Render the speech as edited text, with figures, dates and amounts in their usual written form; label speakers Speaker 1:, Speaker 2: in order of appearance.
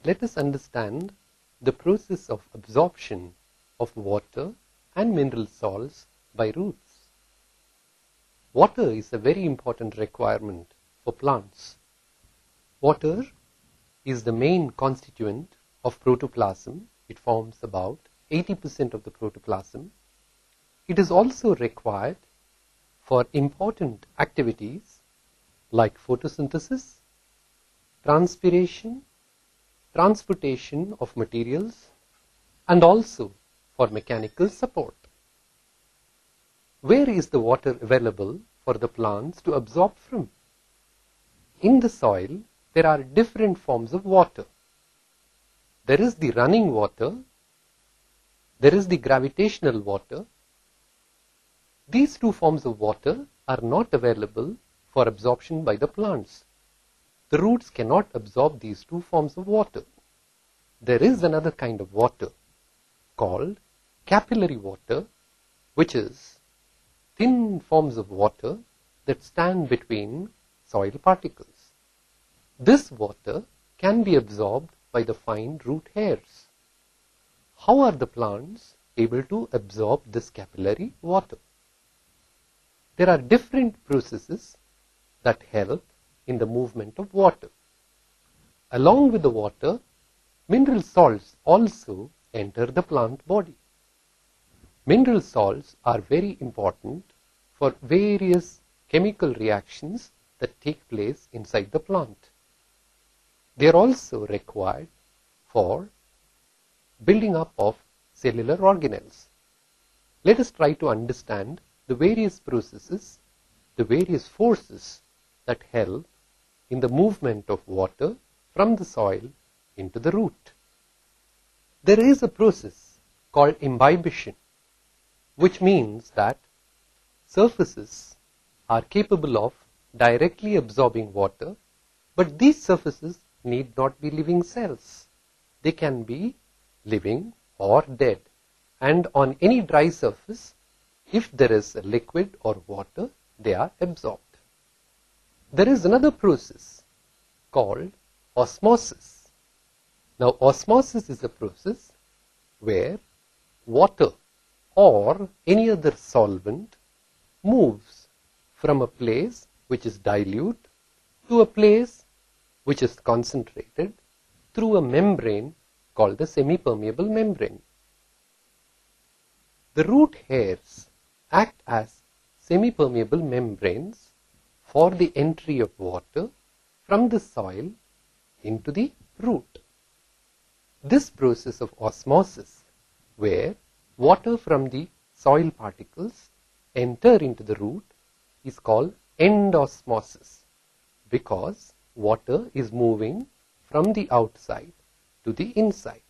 Speaker 1: let us understand the process of absorption of water and mineral salts by roots. Water is a very important requirement for plants. Water is the main constituent of protoplasm. It forms about 80% of the protoplasm. It is also required for important activities like photosynthesis, transpiration, transportation of materials, and also for mechanical support. Where is the water available for the plants to absorb from? In the soil, there are different forms of water. There is the running water, there is the gravitational water. These two forms of water are not available for absorption by the plants. The roots cannot absorb these two forms of water. There is another kind of water called capillary water, which is thin forms of water that stand between soil particles. This water can be absorbed by the fine root hairs. How are the plants able to absorb this capillary water? There are different processes that help in the movement of water. Along with the water, mineral salts also enter the plant body. Mineral salts are very important for various chemical reactions that take place inside the plant. They are also required for building up of cellular organelles. Let us try to understand the various processes, the various forces that help in the movement of water from the soil into the root. There is a process called imbibition, which means that surfaces are capable of directly absorbing water, but these surfaces need not be living cells. They can be living or dead, and on any dry surface, if there is a liquid or water, they are absorbed. There is another process called osmosis. Now, osmosis is a process where water or any other solvent moves from a place which is dilute to a place which is concentrated through a membrane called the semi-permeable membrane. The root hairs act as semi-permeable membranes for the entry of water from the soil into the root. This process of osmosis, where water from the soil particles enter into the root, is called endosmosis, because water is moving from the outside to the inside.